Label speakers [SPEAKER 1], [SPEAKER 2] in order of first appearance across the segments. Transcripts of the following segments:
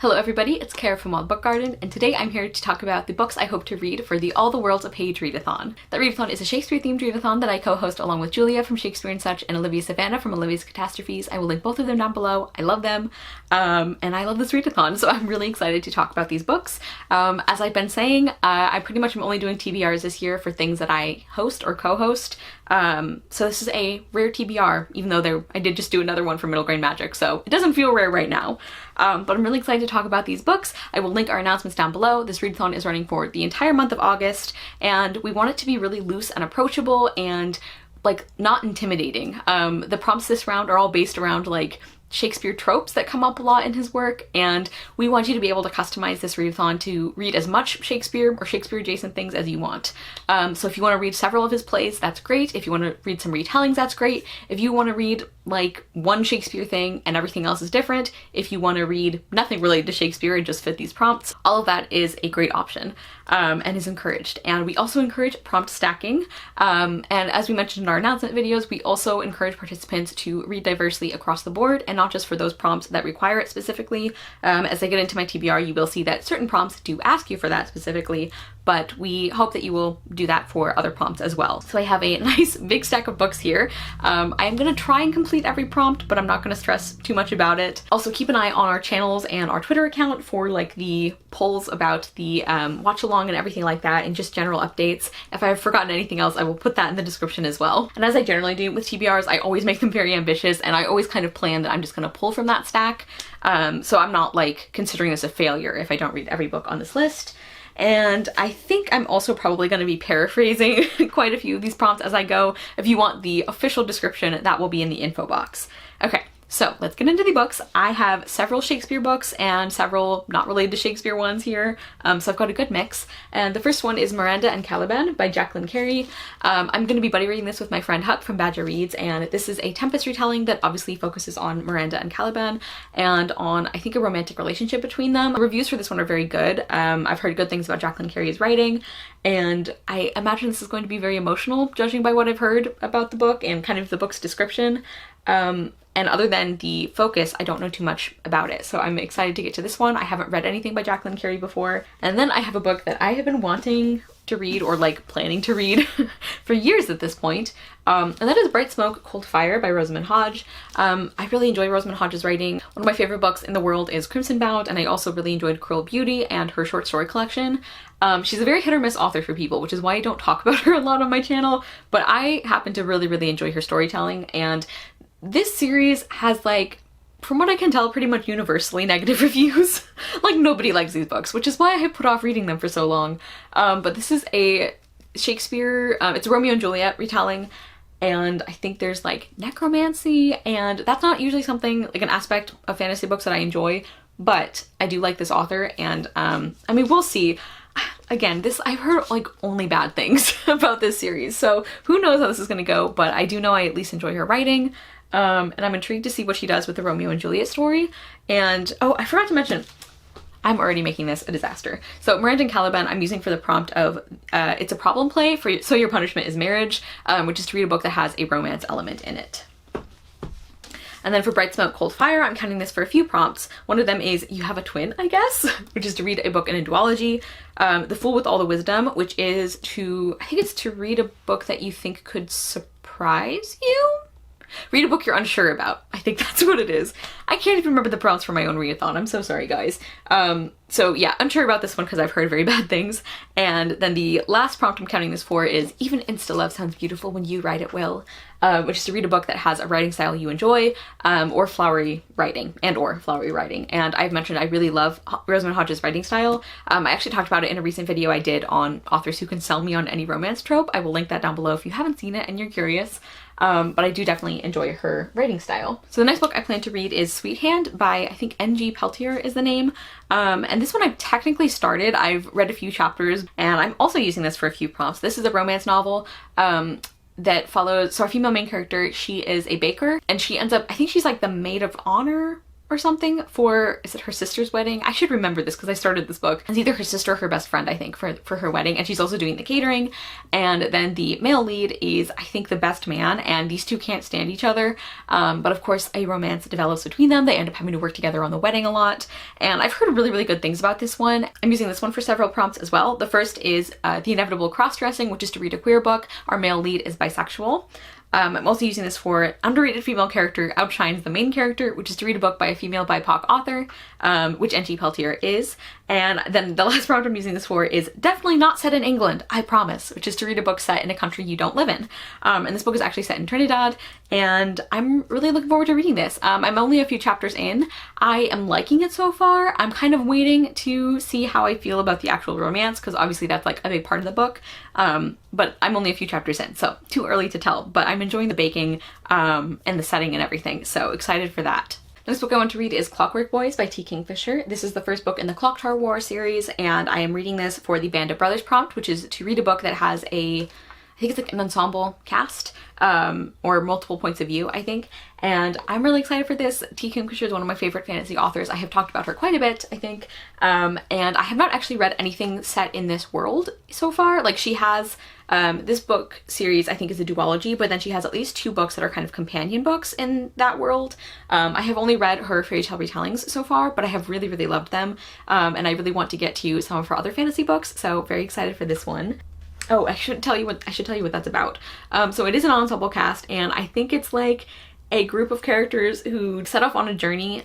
[SPEAKER 1] Hello everybody, it's Kara from Wild Book Garden, and today I'm here to talk about the books I hope to read for the All the World's a Page readathon. That readathon is a Shakespeare-themed readathon that I co-host along with Julia from Shakespeare and Such and Olivia Savannah from Olivia's Catastrophes. I will link both of them down below. I love them, and I love this readathon, so I'm really excited to talk about these books. As I've been saying, I pretty much am only doing TBRs this year for things that I host or co-host. So this is a rare TBR, even though I did just do another one for Middle Grade Magic, so it doesn't feel rare right now. But I'm really excited to talk about these books. I will link our announcements down below. This readathon is running for the entire month of August, and we want it to be really loose and approachable and like not intimidating. The prompts this round are all based around like Shakespeare tropes that come up a lot in his work, and we want you to be able to customize this readathon to read as much Shakespeare or Shakespeare adjacent things as you want. So if you want to read several of his plays, that's great. If you want to read some retellings, that's great. If you want to read like one Shakespeare thing and everything else is different, if you want to read nothing related to Shakespeare and just fit these prompts, all of that is a great option and is encouraged. And we also encourage prompt stacking. And as we mentioned in our announcement videos, we also encourage participants to read diversely across the board and not just for those prompts that require it specifically. As I get into my TBR, you will see that certain prompts do ask you for that specifically, but we hope that you will do that for other prompts as well. So I have a nice big stack of books here. I am going to try and complete every prompt, but I'm not going to stress too much about it. Also keep an eye on our channels and our Twitter account for like the polls about the watch along and everything like that, and just general updates. If I've forgotten anything else, I will put that in the description as well. And as I generally do with TBRs, I always make them very ambitious, and I always kind of plan that I'm just going to pull from that stack. So I'm not like considering this a failure if I don't read every book on this list. And I think I'm also probably going to be paraphrasing quite a few of these prompts as I go. If you want the official description, that will be in the info box. Okay, so let's get into the books. I have several Shakespeare books and several not related to Shakespeare ones here, so I've got a good mix. And the first one is Miranda and Caliban by Jacqueline Carey. I'm going to be buddy reading this with my friend Huck from Badger Reads, and this is a Tempest retelling that obviously focuses on Miranda and Caliban and on, I think, a romantic relationship between them. The reviews for this one are very good. I've heard good things about Jacqueline Carey's writing, and I imagine this is going to be very emotional, judging by what I've heard about the book and kind of the book's description. And other than the focus, I don't know too much about it. So I'm excited to get to this one. I haven't read anything by Jacqueline Carey before. And then I have a book that I have been wanting to read, or like planning to read for years at this point. And that is Bright Smoke, Cold Fire by Rosamund Hodge. I really enjoy Rosamund Hodge's writing. One of my favorite books in the world is Crimson Bound, and I also really enjoyed Cruel Beauty and her short story collection. She's a very hit or miss author for people, which is why I don't talk about her a lot on my channel, but I happen to really enjoy her storytelling, and this series has, like, from what I can tell, pretty much universally negative reviews. Like, nobody likes these books, which is why I have put off reading them for so long. But this is a Shakespeare, it's a Romeo and Juliet retelling, and I think there's like necromancy, and that's not usually something, like an aspect of fantasy books that I enjoy, but I do like this author, and I mean, we'll see. Again, I've heard like only bad things about this series, so who knows how this is gonna go, but I do know I at least enjoy her writing. And I'm intrigued to see what she does with the Romeo and Juliet story. And oh, I forgot to mention, I'm already making this a disaster. So Miranda and Caliban I'm using for the prompt of it's a problem play for So Your Punishment is Marriage, which is to read a book that has a romance element in it. And then for Bright Smoke, Cold Fire, I'm counting this for a few prompts. One of them is You Have a Twin, I guess, which is to read a book in a duology. The Fool with All the Wisdom, which is I think it's to read a book that you think could surprise you? Read a book you're unsure about. I think that's what it is. I can't even remember the prompts for my own readathon. I'm so sorry, guys. So yeah, unsure about this one because I've heard very bad things. And then the last prompt I'm counting this for is Even Insta-Love Sounds Beautiful When You Write It Will, which is to read a book that has a writing style you enjoy, or flowery writing, And I've mentioned I really love Rosamund Hodge's writing style. I actually talked about it in a recent video I did on authors who can sell me on any romance trope. I will link that down below if you haven't seen it and you're curious. But I do definitely enjoy her writing style. So the next book I plan to read is Sweet Hand by, I think, N.G. Peltier is the name. And this one I've technically started. I've read a few chapters, and I'm also using this for a few prompts. This is a romance novel that follows, so our female main character, she is a baker, and she ends up, I think she's like the maid of honor or something for, is it her sister's wedding? I should remember this because I started this book. It's either her sister or her best friend, I think, for her wedding, and she's also doing the catering. And then the male lead is, I think, the best man, and these two can't stand each other. But of course, a romance develops between them. They end up having to work together on the wedding a lot. And I've heard really, really good things about this one. I'm using this one for several prompts as well. The first is The Inevitable Cross-Dressing, which is to read a queer book. Our male lead is bisexual. I'm also using this for underrated female character outshines the main character, which is to read a book by a female BIPOC author, which N.G. Peltier is. And then the last prompt I'm using this for is definitely not set in England, I promise, which is to read a book set in a country you don't live in. And this book is actually set in Trinidad, and I'm really looking forward to reading this. I'm only a few chapters in. I am liking it so far. I'm kind of waiting to see how I feel about the actual romance, because obviously that's like a big part of the book. But I'm only a few chapters in, so too early to tell, but I'm enjoying the baking and the setting and everything, so excited for that. The next book I want to read is Clockwork Boys by T. Kingfisher. This is the first book in the Clock Tower War series, and I am reading this for the Band of Brothers prompt, which is to read a book that has I think it's like an ensemble cast, or multiple points of view, I think. And I'm really excited for this. T. Kingfisher is one of my favorite fantasy authors. I have talked about her quite a bit, I think. And I have not actually read anything set in this world so far. Like, she has, this book series I think is a duology, but then she has at least 2 books that are kind of companion books in that world. I have only read her fairy tale retellings so far, but I have really, really loved them. And I really want to get to some of her other fantasy books, so very excited for this one. Oh, I should tell you what that's about. So it is an ensemble cast, and I think it's like a group of characters who set off on a journey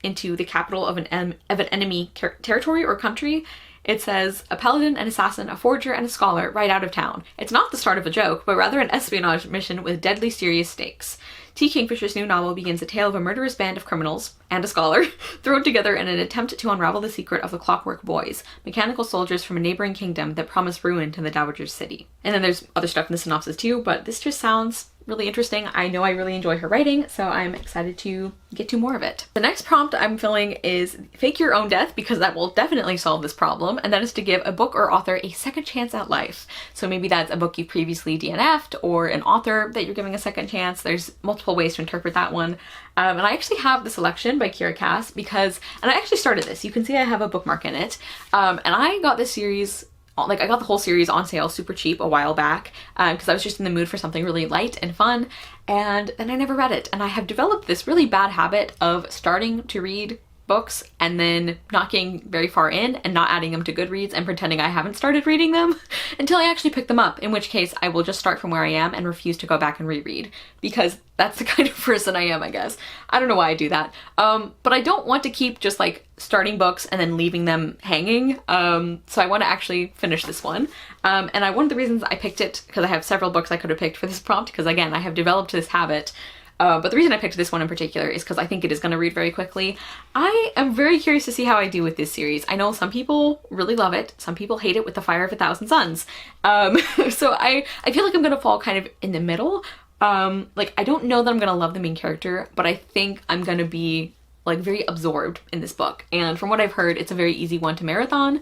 [SPEAKER 1] into the capital of an enemy territory or country. It says, a paladin, an assassin, a forger, and a scholar ride out of town. It's not the start of a joke, but rather an espionage mission with deadly serious stakes. T. Kingfisher's new novel begins a tale of a murderous band of criminals and a scholar thrown together in an attempt to unravel the secret of the Clockwork Boys, mechanical soldiers from a neighboring kingdom that promise ruin to the Dowager's city. And then there's other stuff in the synopsis too, but this just sounds really interesting. I know I really enjoy her writing, so I'm excited to get to more of it. The next prompt I'm filling is fake your own death, because that will definitely solve this problem, and that is to give a book or author a second chance at life. So maybe that's a book you previously DNF'd, or an author that you're giving a second chance. There's multiple ways to interpret that one. And I actually have the selection by Kira Cass because, and I actually started this. You can see I have a bookmark in it. And I got this series, like I got the whole series on sale super cheap a while back because I was just in the mood for something really light and fun, and then I never read it. And I have developed this really bad habit of starting to read books and then not getting very far in and not adding them to Goodreads and pretending I haven't started reading them until I actually pick them up, in which case I will just start from where I am and refuse to go back and reread, because that's the kind of person I am, I guess. I don't know why I do that. But I don't want to keep just like starting books and then leaving them hanging. So I want to actually finish this one. And one of the reasons I picked it, because I have several books I could have picked for this prompt, because again, I have developed this habit. But the reason I picked this one in particular is because I think it is going to read very quickly. I am very curious to see how I do with this series. I know some people really love it. Some people hate it with the fire of 1,000 suns. So I feel like I'm going to fall kind of in the middle. Like, I don't know that I'm going to love the main character, but I think I'm going to be like very absorbed in this book. And from what I've heard, it's a very easy one to marathon,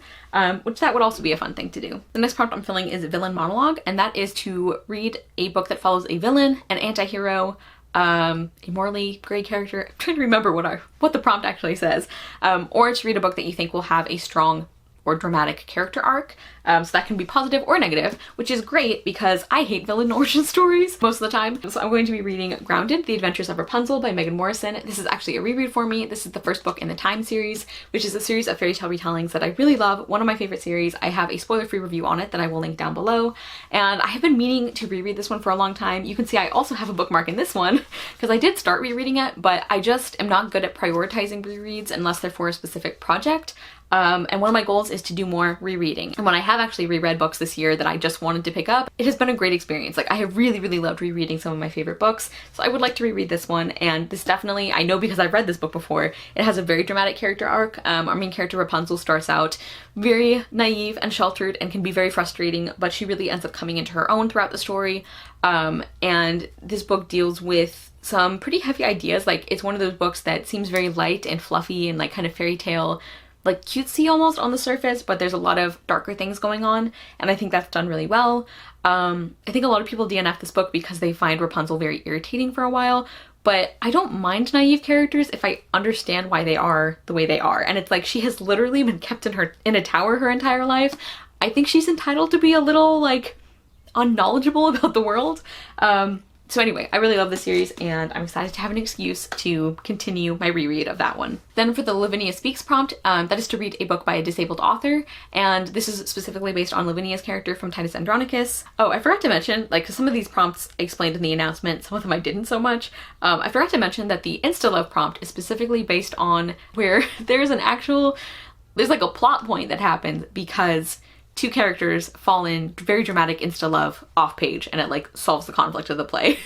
[SPEAKER 1] which that would also be a fun thing to do. The next prompt I'm filling is Villain Monologue, and that is to read a book that follows a villain, an antihero, a morally gray character. I'm trying to remember what the prompt actually says, or to read a book that you think will have a strong or dramatic character arc. So that can be positive or negative, which is great because I hate villain origin stories most of the time. So I'm going to be reading Grounded, The Adventures of Rapunzel by Megan Morrison. This is actually a reread for me. This is the first book in the Time series, which is a series of fairy tale retellings that I really love. One of my favorite series. I have a spoiler-free review on it that I will link down below. And I have been meaning to reread this one for a long time. You can see I also have a bookmark in this one because I did start rereading it, but I just am not good at prioritizing rereads unless they're for a specific project. And one of my goals is to do more rereading. And when I have actually reread books this year that I just wanted to pick up, it has been a great experience. Like, I have really, really loved rereading some of my favorite books. So I would like to reread this one. And this definitely, I know because I've read this book before, it has a very dramatic character arc. Our main character Rapunzel starts out very naive and sheltered and can be very frustrating, but she really ends up coming into her own throughout the story. And this book deals with some pretty heavy ideas. Like, it's one of those books that seems very light and fluffy and like kind of fairy tale, like cutesy almost on the surface, but there's a lot of darker things going on, and I think that's done really well. I think a lot of people DNF this book because they find Rapunzel very irritating for a while, but I don't mind naive characters if I understand why they are the way they are. And it's like, she has literally been kept in a tower her entire life. I think she's entitled to be a little like unknowledgeable about the world. So anyway, I really love this series and I'm excited to have an excuse to continue my reread of that one. Then for the Lavinia Speaks prompt, that is to read a book by a disabled author, and this is specifically based on Lavinia's character from Titus Andronicus. Oh, I forgot to mention, like, some of these prompts I explained in the announcement, some of them I didn't so much. I forgot to mention that the Insta-Love prompt is specifically based on where there's like a plot point that happens because two characters fall in very dramatic insta-love off page, and it like solves the conflict of the play.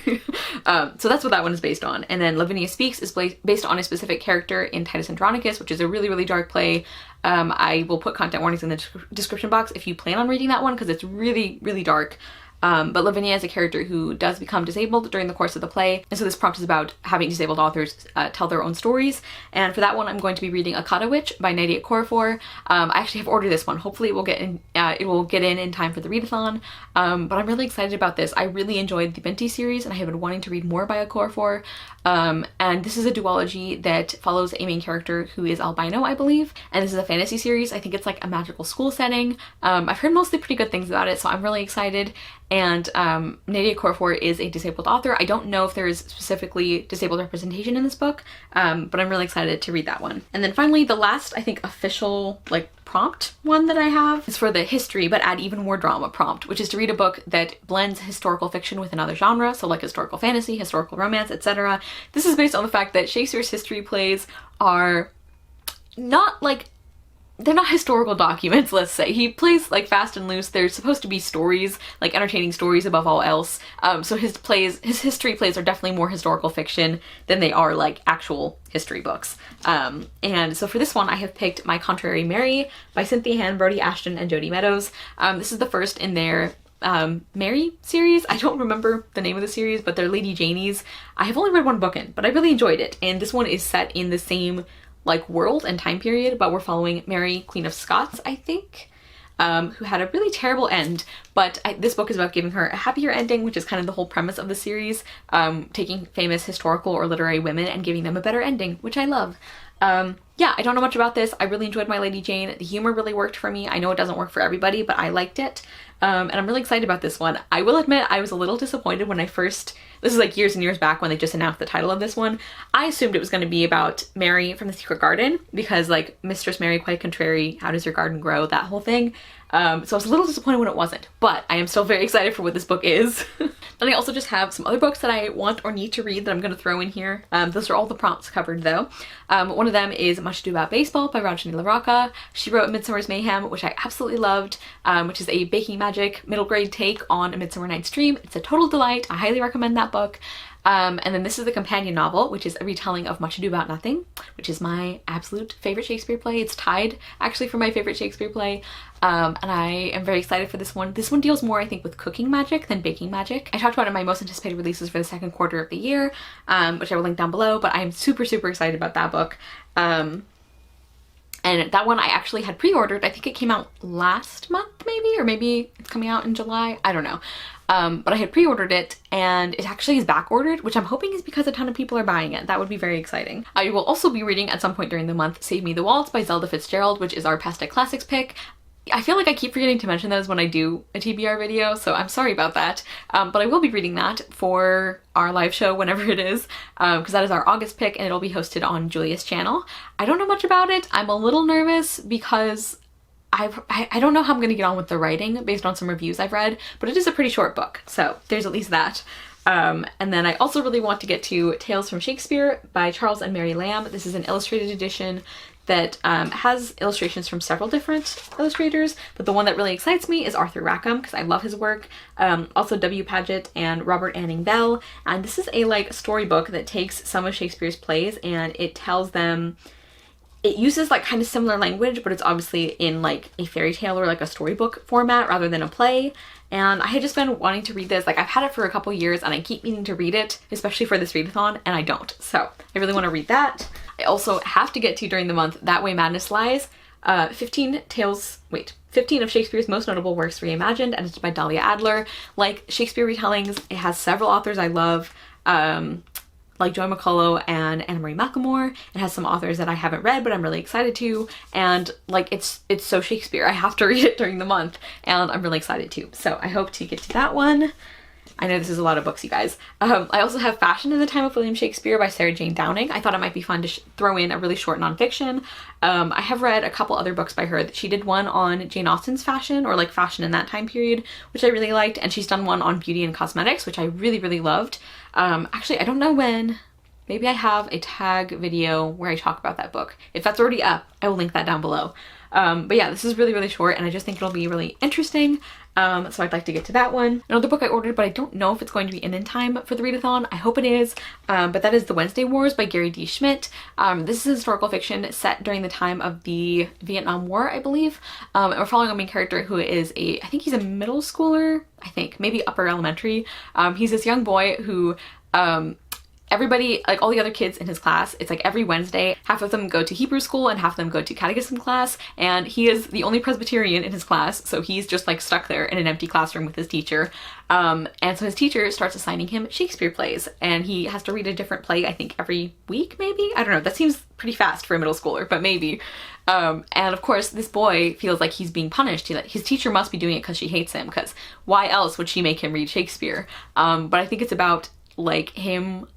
[SPEAKER 1] So that's what that one is based on. And then Lavinia Speaks is based on a specific character in Titus Andronicus, which is a really, really dark play. I will put content warnings in the description box if you plan on reading that one, because it's really, really dark. But Lavinia is a character who does become disabled during the course of the play, and so this prompt is about having disabled authors tell their own stories. And for that one, I'm going to be reading Akata Witch by Nydia Okorafor. I actually have ordered this one. Hopefully it will get in time for the readathon. But I'm really excited about this. I really enjoyed the Binti series, and I have been wanting to read more by Okorafor. And this is a duology that follows a main character who is albino, I believe. And this is a fantasy series. I think it's like a magical school setting. I've heard mostly pretty good things about it, so I'm really excited. And Nydia Okorafor is a disabled author. I don't know if there is specifically disabled representation in this book, but I'm really excited to read that one. And then finally, the last, I think, official like prompt one that I have is for the history but add even more drama prompt, which is to read a book that blends historical fiction with another genre, so like historical fantasy, historical romance, etc. This is based on the fact that Shakespeare's history plays are not like, they're not historical documents, let's say. He plays like fast and loose. They're supposed to be stories, like entertaining stories above all else. So his history plays are definitely more historical fiction than they are like actual history books. And so for this one, I have picked My Contrary Mary by Cynthia Han, Brody Ashton, and Jody Meadows. This is the first in their Mary series. I don't remember the name of the series, but they're Lady Janies. I have only read one book in, but I really enjoyed it. And this one is set in the same like world and time period, but we're following Mary, Queen of Scots, I think, who had a really terrible end. But this book is about giving her a happier ending, which is kind of the whole premise of the series, taking famous historical or literary women and giving them a better ending, which I love. Yeah, I don't know much about this. I really enjoyed My Lady Jane. The humor really worked for me. I know it doesn't work for everybody, but I liked it. And I'm really excited about this one. I will admit I was a little disappointed when this is like years and years back when they just announced the title of this one. I assumed it was going to be about Mary from the Secret Garden, because like Mistress Mary quite contrary, how does your garden grow, that whole thing. So I was a little disappointed when it wasn't, but I am still very excited for what this book is. Then I also just have some other books that I want or need to read that I'm going to throw in here. Those are all the prompts covered though. One of them is Much Ado About Baseball by Rajani LaRocca. She wrote Midsummer's Mayhem, which I absolutely loved, which is a baking magic middle grade take on A Midsummer Night's Dream. It's a total delight. I highly recommend that book. And then this is the companion novel, which is a retelling of Much Ado About Nothing, which is my absolute favorite Shakespeare play. It's tied actually for my favorite Shakespeare play. And I am very excited for this one. This one deals more, I think, with cooking magic than baking magic. I talked about it in my most anticipated releases for the second quarter of the year, which I will link down below, but I am super, super excited about that book. And that one I actually had pre-ordered. I think it came out last month maybe, or maybe it's coming out in July. I don't know. But I had pre-ordered it and it actually is back-ordered, which I'm hoping is because a ton of people are buying it. That would be very exciting. I will also be reading at some point during the month Save Me the Waltz by Zelda Fitzgerald, which is our Past Day Classics pick. I feel like I keep forgetting to mention those when I do a TBR video, so I'm sorry about that. But I will be reading that for our live show whenever it is, because that is our August pick and it'll be hosted on Julia's channel. I don't know much about it. I'm a little nervous because I don't know how I'm going to get on with the writing based on some reviews I've read, but it is a pretty short book, so there's at least that. And then I also really want to get to Tales from Shakespeare by Charles and Mary Lamb. This is an illustrated edition that has illustrations from several different illustrators, but the one that really excites me is Arthur Rackham, because I love his work. Also W. Paget and Robert Anning Bell, and this is a like storybook that takes some of Shakespeare's plays and it tells them, it uses like kind of similar language, but it's obviously in like a fairy tale or like a storybook format rather than a play. And I had just been wanting to read this. Like I've had it for a couple years and I keep meaning to read it, especially for this readathon, and I don't. So I really want to read that. I also have to get to during the month That Way Madness Lies, 15 of Shakespeare's most notable works reimagined, and it's by Dahlia Adler. Like Shakespeare retellings, it has several authors I love. like Joy McCullough and Anna Marie McLemore. It has some authors that I haven't read, but I'm really excited to. And like, it's so Shakespeare. I have to read it during the month, and I'm really excited to. So I hope to get to that one. I know this is a lot of books, you guys. I also have Fashion in the Time of William Shakespeare by Sarah Jane Downing. I thought it might be fun to throw in a really short nonfiction. I have read a couple other books by her. She did one on Jane Austen's fashion, or like fashion in that time period, which I really liked. And she's done one on beauty and cosmetics, which I really, really loved. Actually, I don't know when. Maybe I have a tag video where I talk about that book. If that's already up, I will link that down below. But yeah, this is really, really short, and I just think it'll be really interesting. So I'd like to get to that one. Another book I ordered, but I don't know if it's going to be in time for the readathon. I hope it is. But that is The Wednesday Wars by Gary D. Schmidt. This is historical fiction set during the time of the Vietnam War, I believe. And we're following a main character who is I think he's a middle schooler, I think, maybe upper elementary. He's this young boy who, everybody, like all the other kids in his class, it's like every Wednesday, half of them go to Hebrew school and half of them go to catechism class, and he is the only Presbyterian in his class, so he's just like stuck there in an empty classroom with his teacher. And so his teacher starts assigning him Shakespeare plays, and he has to read a different play, I think every week, maybe? I don't know, that seems pretty fast for a middle schooler, but maybe. And of course, this boy feels like he's being punished. His teacher must be doing it because she hates him, because why else would she make him read Shakespeare? But I think it's about like him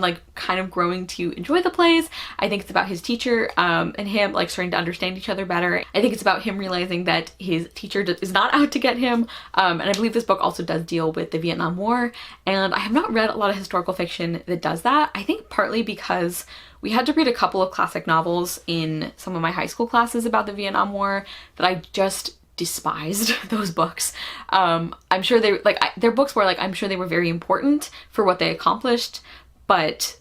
[SPEAKER 1] like kind of growing to enjoy the plays. I think it's about his teacher and him like starting to understand each other better. I think it's about him realizing that his teacher is not out to get him. And I believe this book also does deal with the Vietnam War. And I have not read a lot of historical fiction that does that. I think partly because we had to read a couple of classic novels in some of my high school classes about the Vietnam War that I just despised those books. I'm sure they're books where like I'm sure they were very important for what they accomplished, but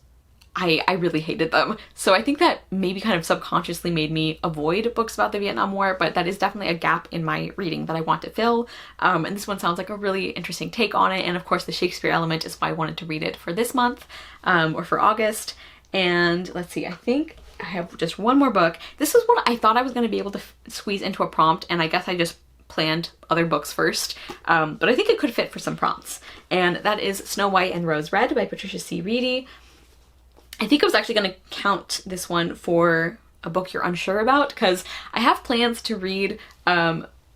[SPEAKER 1] I really hated them. So I think that maybe kind of subconsciously made me avoid books about the Vietnam War, but that is definitely a gap in my reading that I want to fill. And this one sounds like a really interesting take on it. And of course the Shakespeare element is why I wanted to read it for this month, or for August. And let's see, I think I have just one more book. This is one I thought I was going to be able to squeeze into a prompt, and I guess I just planned other books first, but I think it could fit for some prompts, and that is Snow White and Rose Red by Patricia C. Reedy. I think I was actually going to count this one for a book you're unsure about, because I have plans to read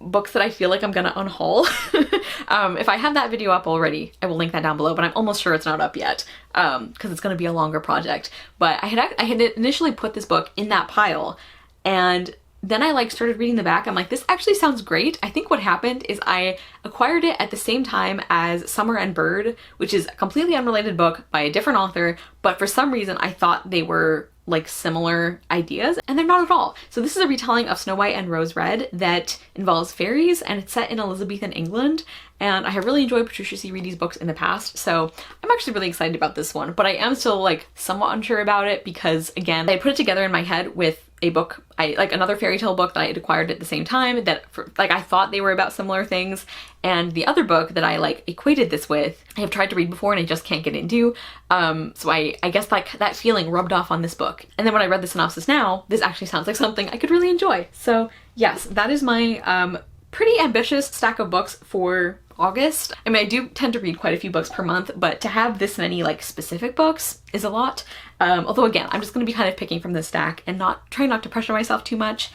[SPEAKER 1] books that I feel like I'm gonna unhaul. If I have that video up already, I will link that down below, but I'm almost sure it's not up yet, because it's gonna be a longer project. But I had initially put this book in that pile, and then I like started reading the back. I'm like, this actually sounds great. I think what happened is I acquired it at the same time as Summer and Bird, which is a completely unrelated book by a different author, but for some reason I thought they were like similar ideas, and they're not at all. So this is a retelling of Snow White and Rose Red that involves fairies, and it's set in Elizabethan England, and I have really enjoyed Patricia C. Reedy's books in the past, so I'm actually really excited about this one, but I am still like somewhat unsure about it because, again, I put it together in my head with a book, like another fairy tale book that I had acquired at the same time that I thought they were about similar things, and the other book that I like equated this with, I have tried to read before and I just can't get into. So I guess like that feeling rubbed off on this book. And then when I read the synopsis now, this actually sounds like something I could really enjoy. So yes, that is my pretty ambitious stack of books for August. I mean, I do tend to read quite a few books per month, but to have this many like specific books is a lot. Although again, I'm just going to be kind of picking from this stack and try not to pressure myself too much.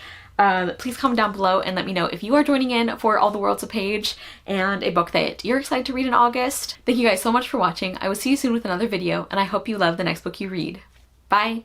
[SPEAKER 1] Please comment down below and let me know if you are joining in for All the World's a Page and a book that you're excited to read in August. Thank you guys so much for watching. I will see you soon with another video, and I hope you love the next book you read. Bye!